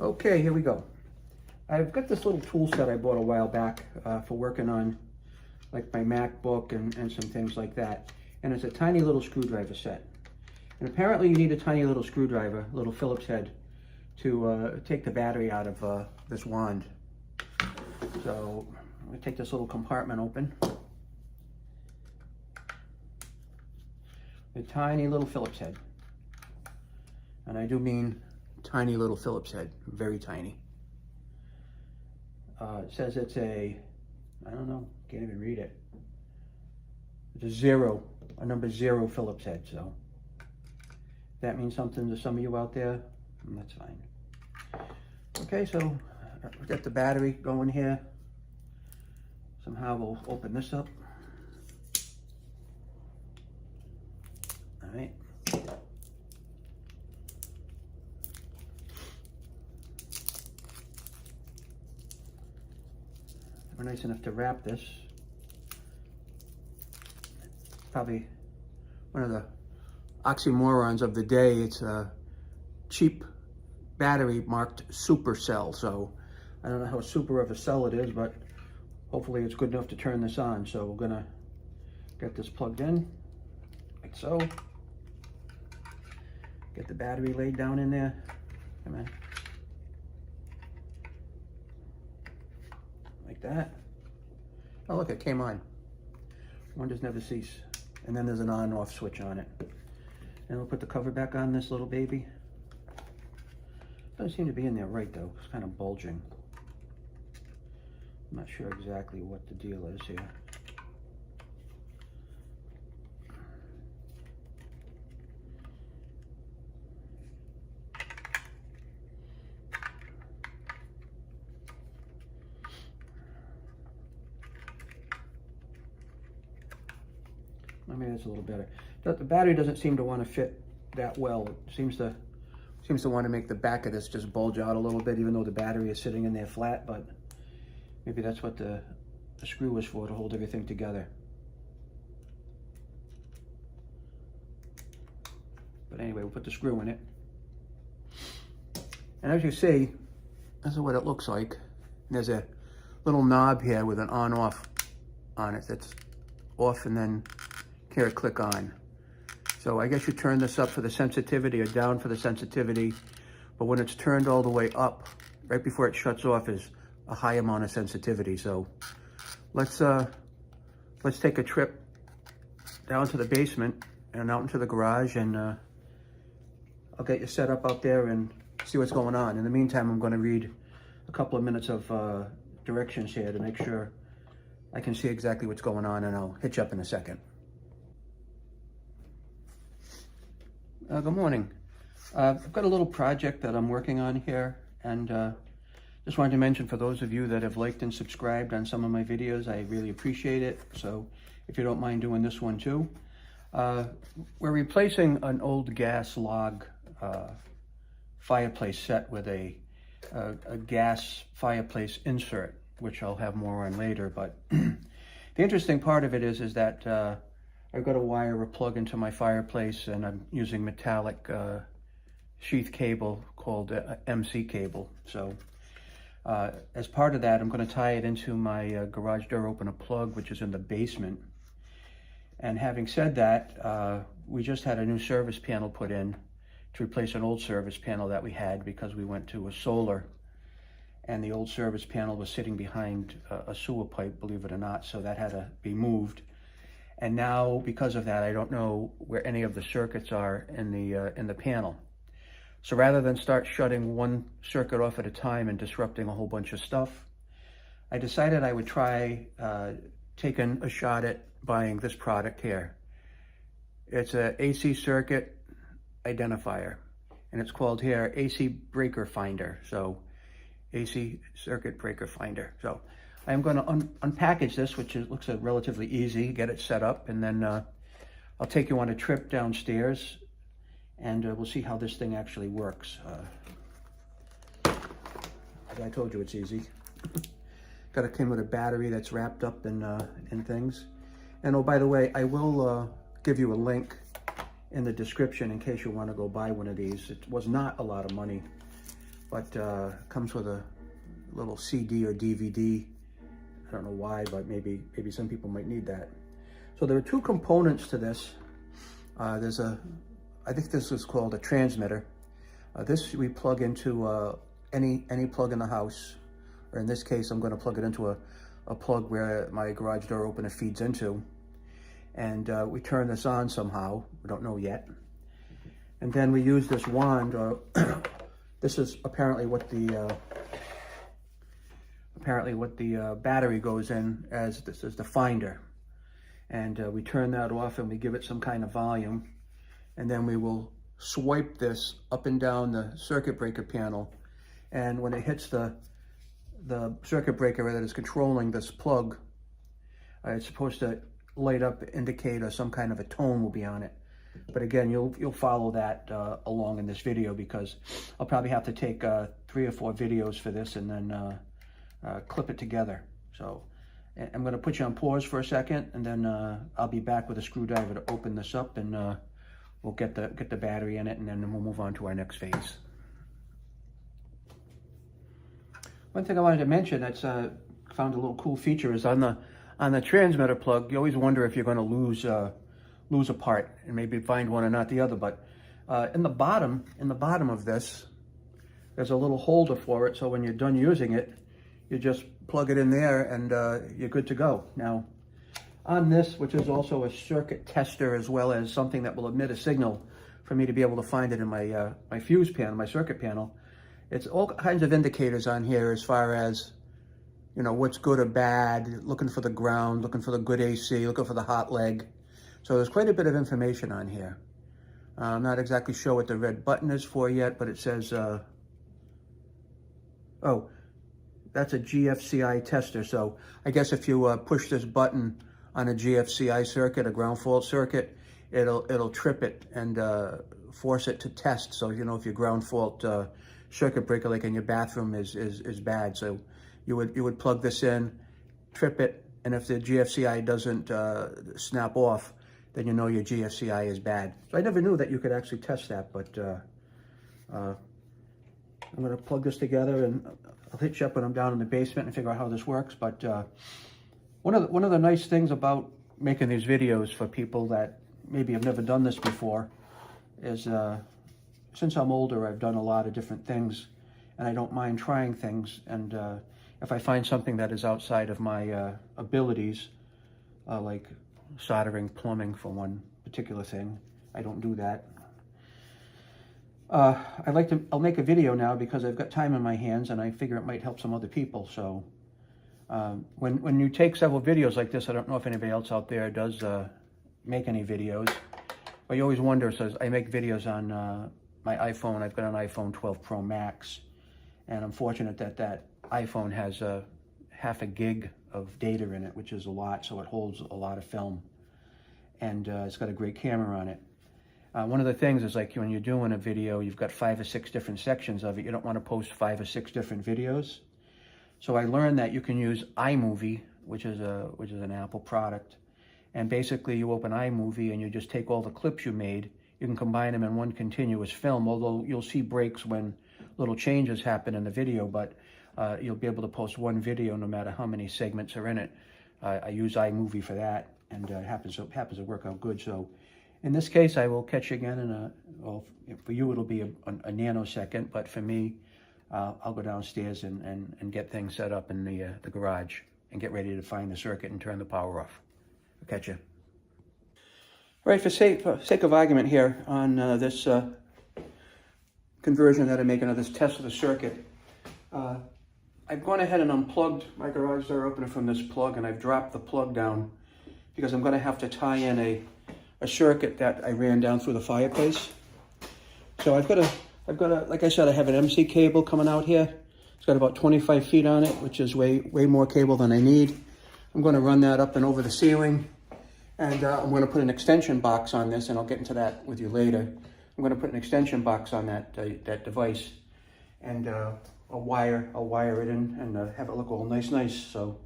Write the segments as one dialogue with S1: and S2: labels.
S1: Okay, here we go. I've got this little tool set I bought a while back for working on like my MacBook and some things like that. And it's a tiny little screwdriver set. And apparently you need a tiny little screwdriver, a little Phillips head, to take the battery out of this wand. So I'm going to take this little compartment open. A tiny little Phillips head. And I do mean tiny little Phillips head, very tiny. It says it's a, I don't know, can't even read it. It's a number 0 Phillips head, so if that means something to some of you out there, that's fine. Okay, so we've got the battery going here. Somehow we'll open this up. All right. We're nice enough to wrap this. Probably one of the oxymorons of the day. It's a cheap battery marked supercell. So I don't know how super of a cell it is, but hopefully it's good enough to turn this on. So we're gonna get this plugged in, like so. Get the battery laid down in there. Come on. Like that. Oh look, it came on. Wonders never cease. And then there's an on-off switch on it. And we'll put the cover back on this little baby. Doesn't seem to be in there right though. It's kind of bulging. I'm not sure exactly what the deal is here. Maybe that's a little better. The battery doesn't seem to want to fit that well. It seems to want to make the back of this just bulge out a little bit, even though the battery is sitting in there flat, but maybe that's what the screw is for, to hold everything together. But anyway, we'll put the screw in it. And as you see, this is what it looks like. And there's a little knob here with an on-off on it that's off, and then here, click on. So I guess you turn this up for the sensitivity or down for the sensitivity, but when it's turned all the way up, right before it shuts off, is a high amount of sensitivity. So let's take a trip down to the basement and out into the garage, and I'll get you set up out there and see what's going on. In the meantime, I'm going to read a couple of minutes of directions here to make sure I can see exactly what's going on, and I'll hit you up in a second. Good morning. I've got a little project that I'm working on here, and just wanted to mention, for those of you that have liked and subscribed on some of my videos, I really appreciate it. So if you don't mind doing this one too. We're replacing an old gas log fireplace set with a gas fireplace insert, which I'll have more on later. But the interesting part of it is that I've got to wire a plug into my fireplace, and I'm using metallic sheath cable called MC cable. So as part of that, I'm going to tie it into my garage door opener plug, which is in the basement. And having said that, we just had a new service panel put in to replace an old service panel that we had, because we went to a solar, and the old service panel was sitting behind a sewer pipe, believe it or not, so that had to be moved. And now, because of that, I don't know where any of the circuits are in the panel. So rather than start shutting one circuit off at a time and disrupting a whole bunch of stuff, I decided I would try taking a shot at buying this product here. It's a AC circuit identifier, and it's called here AC breaker finder. So AC circuit breaker finder. So I'm going to unpackage this, which looks relatively easy, get it set up, and then I'll take you on a trip downstairs, and we'll see how this thing actually works. As I told you, it's easy. Got to come with a battery that's wrapped up in things. And oh, by the way, I will give you a link in the description in case you want to go buy one of these. It was not a lot of money. but comes with a little CD or DVD. I don't know why, but maybe some people might need that. So there are two components to this. There's I think this is called a transmitter. This we plug into any plug in the house, or in this case, I'm going to plug it into a plug where my garage door opener feeds into. And we turn this on somehow, we don't know yet. And then we use this wand, this is apparently what the battery goes in as. This is the finder. And we turn that off and we give it some kind of volume. And then we will swipe this up and down the circuit breaker panel. And when it hits the circuit breaker that is controlling this plug, it's supposed to light up, indicate, or some kind of a tone will be on it. But again, you'll follow that along in this video, because I'll probably have to take 3 or 4 videos for this and then clip it together. So I'm going to put you on pause for a second, and then I'll be back with a screwdriver to open this up, and we'll get the battery in it, and then we'll move on to our next phase. One thing I wanted to mention that's found a little cool feature is on the transmitter plug. You always wonder if you're going to lose a part and maybe find one and not the other. But in the bottom of this, there's a little holder for it. So when you're done using it, you just plug it in there and you're good to go. Now, on this, which is also a circuit tester as well as something that will emit a signal for me to be able to find it in my my fuse panel, my circuit panel, it's all kinds of indicators on here as far as, you know, what's good or bad, looking for the ground, looking for the good AC, looking for the hot leg. So there's quite a bit of information on here. I'm not exactly sure what the red button is for yet, but it says, oh, that's a GFCI tester. So I guess if you push this button on a GFCI circuit, a ground fault circuit, it'll trip it and force it to test. So, you know, if your ground fault circuit breaker, like in your bathroom, is bad. So you would plug this in, trip it, and if the GFCI doesn't snap off, then you know your GFCI is bad. So I never knew that you could actually test that, but I'm going to plug this together, and I'll hit you up when I'm down in the basement and figure out how this works. But one of the nice things about making these videos for people that maybe have never done this before is since I'm older, I've done a lot of different things, and I don't mind trying things. And if I find something that is outside of my abilities, like soldering, plumbing for one particular thing, I don't do that. I'll make a video now because I've got time in my hands, and I figure it might help some other people. So when you take several videos like this, I don't know if anybody else out there does make any videos, but you always wonder. So I make videos on my iPhone. I've got an iPhone 12 Pro Max, and I'm fortunate that iPhone has half a gig of data in it, which is a lot, so it holds a lot of film, and it's got a great camera on it. One of the things is, like, when you're doing a video, you've got 5 or 6 different sections of it. You don't want to post 5 or 6 different videos. So I learned that you can use iMovie, which is an Apple product, and basically you open iMovie and you just take all the clips you made. You can combine them in one continuous film, although you'll see breaks when little changes happen in the video, but you'll be able to post one video no matter how many segments are in it. I use iMovie for that, and it happens to work out good. So in this case, I will catch you again in well, for you it'll be a nanosecond, but for me, I'll go downstairs and get things set up in the garage and get ready to find the circuit and turn the power off. I'll catch you. All right, for sake of argument here on this conversion that I'm making of this test of the circuit, I've gone ahead and unplugged my garage door opener from this plug, and I've dropped the plug down because I'm going to have to tie in a circuit that I ran down through the fireplace. So I've got a, like I said, I have an MC cable coming out here. It's got about 25 feet on it, which is way more cable than I need. I'm going to run that up and over the ceiling, and I'm going to put an extension box on this, and I'll get into that with you later. I'm going to put an extension box on that device, and I'll wire it in and have it look all nice. So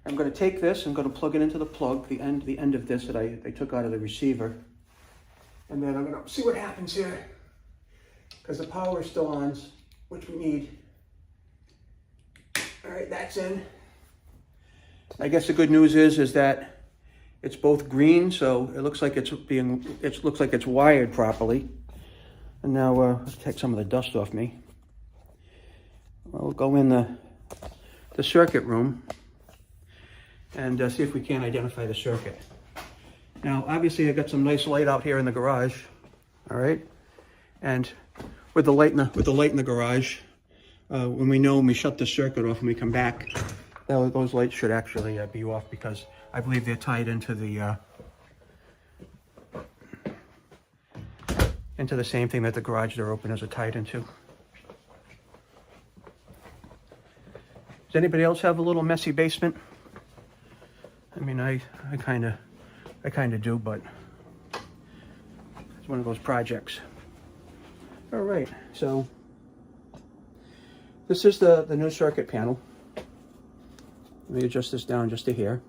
S1: I'm going to take this, I'm going to plug it into the plug, the end of this that I took out of the receiver, and then I'm going to see what happens here, because the power is still on. which we need. All right, that's in. I guess the good news is that it's both green, so it looks like it's wired properly. And now let's take some of the dust off me. We'll go in the circuit room and see if we can identify the circuit. Now, obviously, I got some nice light out here in the garage. All right, and with the light in the garage, when we shut the circuit off and we come back, those lights should actually be off, because I believe they're tied into the same thing that the garage door openers are tied into. Does anybody else have a little messy basement? I mean, I kind of do, but it's one of those projects. All right, so this is the new circuit panel. Let me adjust this down just to here.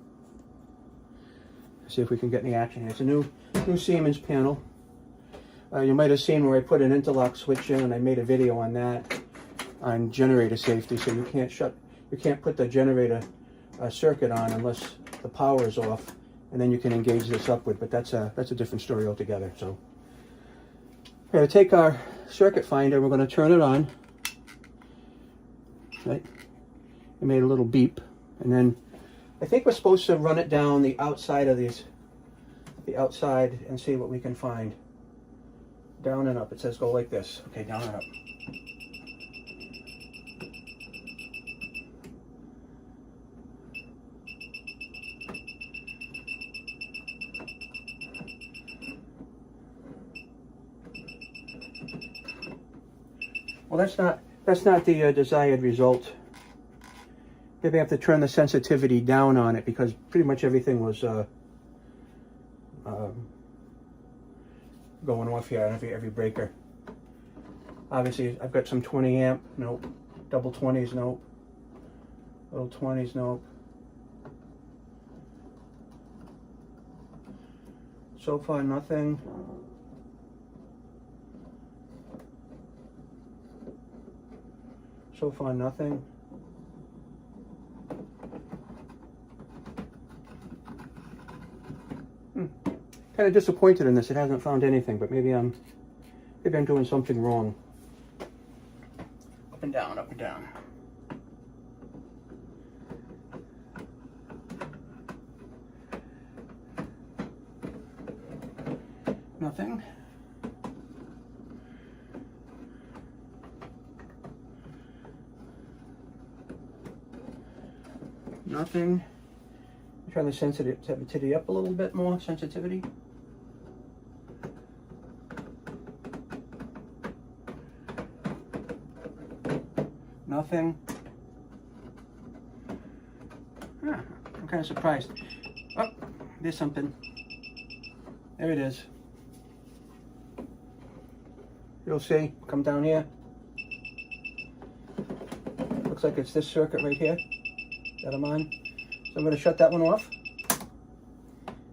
S1: See if we can get any action here. It's a new Siemens panel. You might have seen where I put an interlock switch in, and I made a video on that, on generator safety. So you can't put the generator circuit on unless the power is off, and then you can engage this upward. But that's a different story altogether. So we're going to take our circuit finder. We're going to turn it on. Right? It made a little beep, and then I think we're supposed to run it down the outside of the outside, and see what we can find. Down and up. It says go like this. Okay, down and up. Well, that's not the desired result. Maybe I have to turn the sensitivity down on it, because pretty much everything was going off here on every breaker. Obviously, I've got some 20 amp, nope. Double 20s, nope. Little 20s, nope. So far, nothing. So far, nothing. Kind of disappointed in this. It hasn't found anything, but maybe I'm doing something wrong. Up and down, up and down. Nothing. Nothing. Turn the sensitivity up a little bit more. Sensitivity. Nothing. I'm kind of surprised. Oh, there's something. There it is. You'll see. Come down here. Looks like it's this circuit right here that I'm on. So I'm going to shut that one off.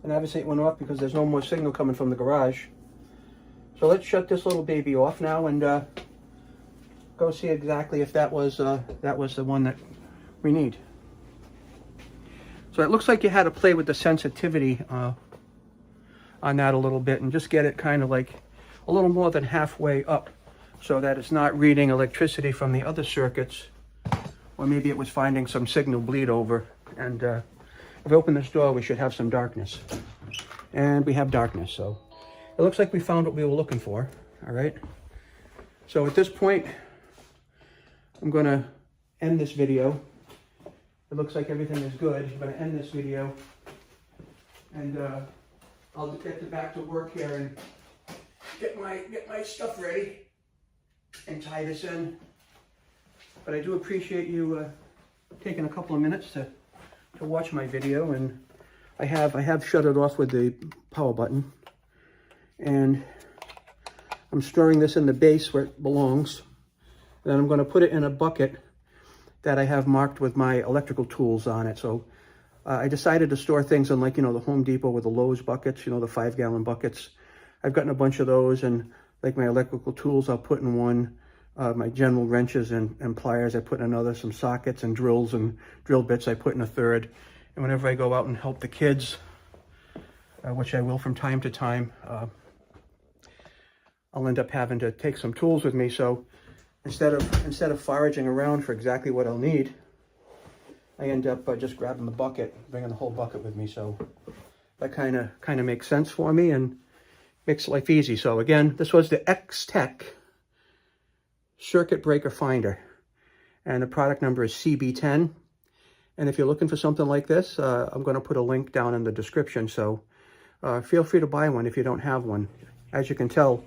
S1: And obviously it went off because there's no more signal coming from the garage. So let's shut this little baby off now and go see exactly if that was the one that we need. So it looks like you had to play with the sensitivity on that a little bit and just get it kind of like a little more than halfway up, so that it's not reading electricity from the other circuits, or maybe it was finding some signal bleed over. And if we open this door, we should have some darkness. And we have darkness, so it looks like we found what we were looking for. All right. So at this point, I'm going to end this video. It looks like everything is good. I'm going to end this video, and I'll get back to work here and get my stuff ready and tie this in. But I do appreciate you taking a couple of minutes to watch my video, and I have shut it off with the power button, and I'm storing this in the base where it belongs. Then I'm going to put it in a bucket that I have marked with my electrical tools on it. So I decided to store things in, like, the Home Depot with the Lowe's buckets, the 5-gallon buckets. I've gotten a bunch of those, and like my electrical tools I'll put in one, My general wrenches and pliers I put in another, some sockets and drills and drill bits I put in a third. And whenever I go out and help the kids, which I will from time to time, I'll end up having to take some tools with me. So instead of foraging around for exactly what I'll need, I end up just grabbing the bucket, bringing the whole bucket with me. So that kind of makes sense for me and makes life easy. So again, this was the Extech circuit breaker finder, and the product number is CB10. And if you're looking for something like this, I'm going to put a link down in the description. So feel free to buy one if you don't have one. As you can tell,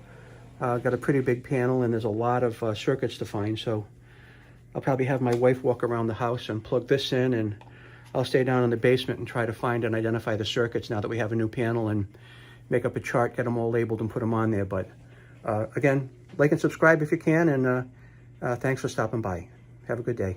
S1: I've got a pretty big panel and there's a lot of circuits to find. So I'll probably have my wife walk around the house and plug this in, and I'll stay down in the basement and try to find and identify the circuits now that we have a new panel, and make up a chart, get them all labeled and put them on there. But again, like and subscribe if you can, and thanks for stopping by. Have a good day.